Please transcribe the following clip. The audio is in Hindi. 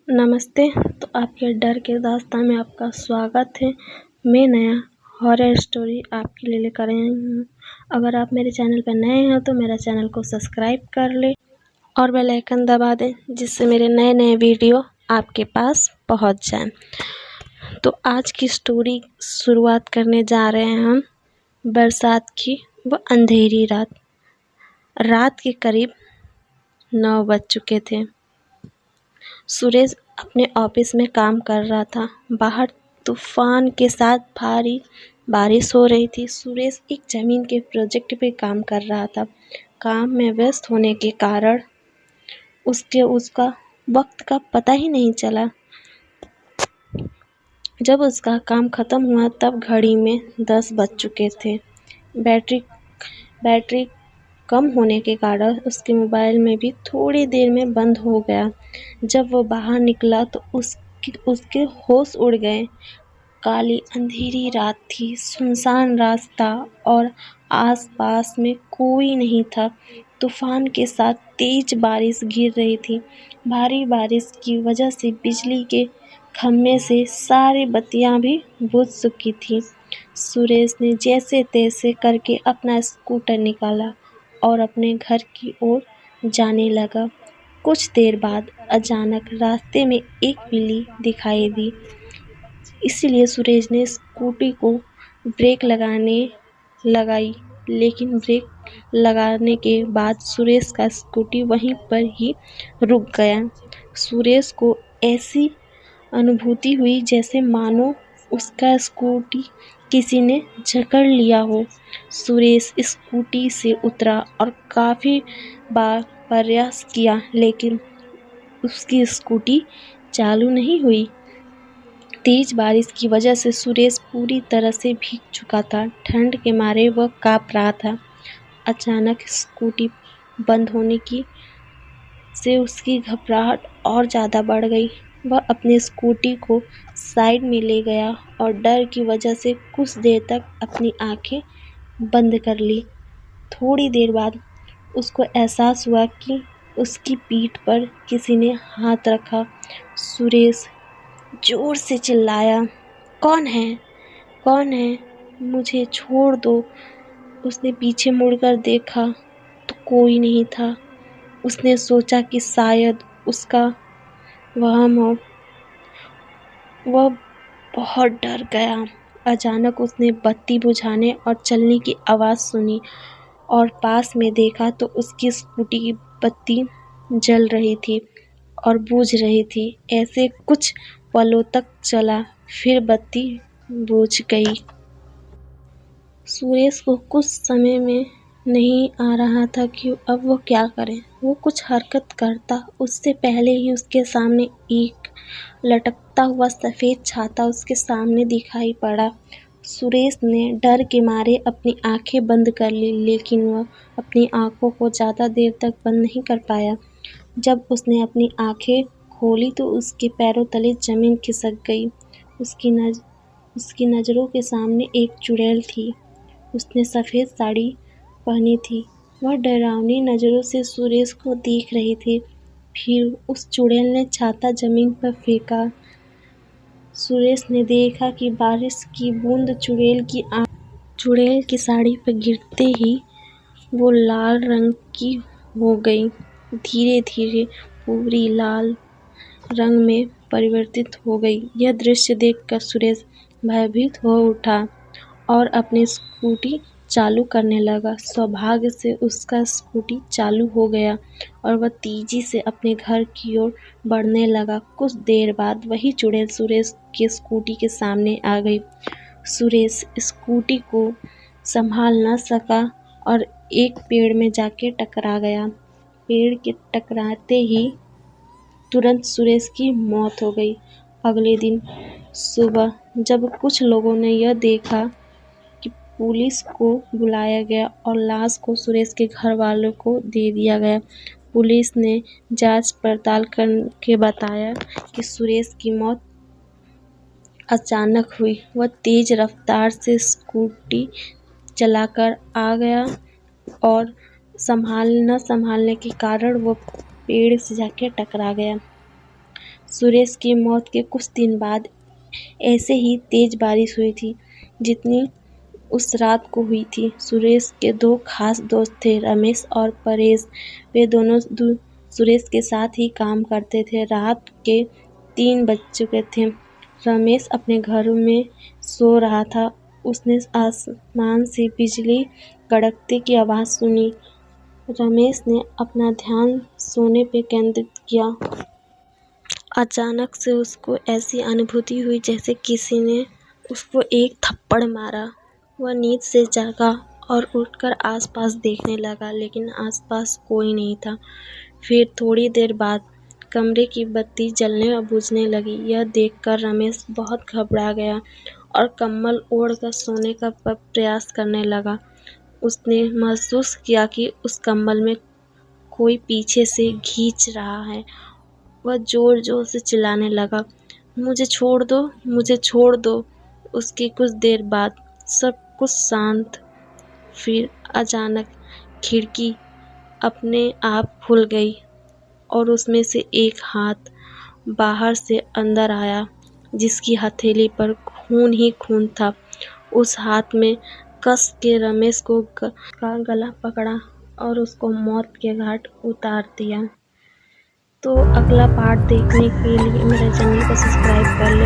नमस्ते। तो आपके डर के दास्तान में आपका स्वागत है। मैं नया हॉरर स्टोरी आपके लिए लेकर आई हूँ। अगर आप मेरे चैनल पर नए हैं तो मेरा चैनल को सब्सक्राइब कर ले और बेल आइकन दबा दें, जिससे मेरे नए नए वीडियो आपके पास पहुँच जाएं। तो आज की स्टोरी शुरुआत करने जा रहे हैं हम बरसात की वो अंधेरी रात। रात के करीब 9 बज चुके थे। सुरेश अपने ऑफिस में काम कर रहा था। बाहर तूफान के साथ भारी बारिश हो रही थी। सुरेश एक जमीन के प्रोजेक्ट पे काम कर रहा था। काम में व्यस्त होने के कारण उसका वक्त का पता ही नहीं चला। जब उसका काम खत्म हुआ तब घड़ी में 10 बज चुके थे। बैटरी कम होने के कारण उसके मोबाइल में भी थोड़ी देर में बंद हो गया। जब वो बाहर निकला तो उसके होश उड़ गए। काली अंधेरी रात थी, सुनसान रास्ता और आसपास में कोई नहीं था। तूफान के साथ तेज बारिश गिर रही थी। भारी बारिश की वजह से बिजली के खम्भे से सारी बत्तियां भी बुझ चुकी थी। सुरेश ने जैसे तैसे करके अपना स्कूटर निकाला और अपने घर की ओर जाने लगा। कुछ देर बाद अचानक रास्ते में एक बिल्ली दिखाई दी। इसलिए सुरेश ने स्कूटी को ब्रेक लगाई, लेकिन ब्रेक लगाने के बाद सुरेश का स्कूटी वहीं पर ही रुक गया। सुरेश को ऐसी अनुभूति हुई जैसे मानो उसका स्कूटी किसी ने जकड़ लिया हो। सुरेश स्कूटी से उतरा और काफ़ी बार प्रयास किया, लेकिन उसकी स्कूटी चालू नहीं हुई। तेज बारिश की वजह से सुरेश पूरी तरह से भीग चुका था। ठंड के मारे वह काँप रहा था। अचानक स्कूटी बंद होने की से उसकी घबराहट और ज़्यादा बढ़ गई। वह अपनी स्कूटी को साइड में ले गया और डर की वजह से कुछ देर तक अपनी आंखें बंद कर ली। थोड़ी देर बाद उसको एहसास हुआ कि उसकी पीठ पर किसी ने हाथ रखा। सुरेश जोर से चिल्लाया, कौन है? कौन है? मुझे छोड़ दो। उसने पीछे मुड़कर देखा तो कोई नहीं था। उसने सोचा कि शायद उसका वहम हो। वह बहुत डर गया। अचानक उसने बत्ती बुझाने और चलने की आवाज़ सुनी और पास में देखा तो उसकी स्कूटी की बत्ती जल रही थी और बुझ रही थी। ऐसे कुछ पलों तक चला, फिर बत्ती बुझ गई। सुरेश को कुछ समय में नहीं आ रहा था कि अब वो क्या करे। वो कुछ हरकत करता उससे पहले ही उसके सामने एक लटकता हुआ सफ़ेद छाता उसके सामने दिखाई पड़ा। सुरेश ने डर के मारे अपनी आंखें बंद कर ली, लेकिन वह अपनी आंखों को ज़्यादा देर तक बंद नहीं कर पाया। जब उसने अपनी आंखें खोली तो उसके पैरों तले ज़मीन खिसक गई। उसकी नज़रों के सामने एक चुड़ैल थी। उसने सफ़ेद साड़ी पहनी थी। वह डरावनी नज़रों से सुरेश को देख रही थी। फिर उस चुड़ैल ने छाता ज़मीन पर फेंका। सुरेश ने देखा कि बारिश की बूंद चुड़ैल की साड़ी पर गिरते ही वो लाल रंग की हो गई। धीरे धीरे पूरी लाल रंग में परिवर्तित हो गई। यह दृश्य देखकर सुरेश भयभीत हो उठा और अपनी स्कूटी चालू करने लगा। सौभाग्य से उसका स्कूटी चालू हो गया और वह तेजी से अपने घर की ओर बढ़ने लगा। कुछ देर बाद वही चुड़ैल सुरेश के स्कूटी के सामने आ गई। सुरेश स्कूटी को संभाल न सका और एक पेड़ में जाके टकरा गया। पेड़ के टकराते ही तुरंत सुरेश की मौत हो गई। अगले दिन सुबह जब कुछ लोगों ने यह देखा कि पुलिस को बुलाया गया और लाश को सुरेश के घर वालों को दे दिया गया। पुलिस ने जांच पड़ताल करके बताया कि सुरेश की मौत अचानक हुई। वह तेज रफ्तार से स्कूटी चलाकर आ गया और न संभालने के कारण वो पेड़ से जाके टकरा गया। सुरेश की मौत के कुछ दिन बाद ऐसे ही तेज बारिश हुई थी जितनी उस रात को हुई थी। सुरेश के दो खास दोस्त थे, रमेश और परेश। वे दोनों सुरेश के साथ ही काम करते थे। रात के 3 बज चुके थे। रमेश अपने घर में सो रहा था। उसने आसमान से बिजली कड़कते की आवाज़ सुनी। रमेश ने अपना ध्यान सोने पे केंद्रित किया। अचानक से उसको ऐसी अनुभूति हुई जैसे किसी ने उसको एक थप्पड़ मारा। वह नींद से जागा और उठकर आसपास देखने लगा, लेकिन आसपास कोई नहीं था। फिर थोड़ी देर बाद कमरे की बत्ती जलने और बुझने लगी। यह देखकर रमेश बहुत घबरा गया और कंबल ओढ़कर सोने का प्रयास करने लगा। उसने महसूस किया कि उस कंबल में कोई पीछे से खींच रहा है। वह जोर जोर से चिल्लाने लगा, मुझे छोड़ दो, मुझे छोड़ दो। उसकी कुछ देर बाद सब कुछ शांत। फिर अचानक खिड़की अपने आप खुल गई और उसमें से एक हाथ बाहर से अंदर आया, जिसकी हथेली पर खून ही खून था। उस हाथ में कस के रमेश को का गला पकड़ा और उसको मौत के घाट उतार दिया। तो अगला पार्ट देखने के लिए मेरे चैनल को सब्सक्राइब कर ले।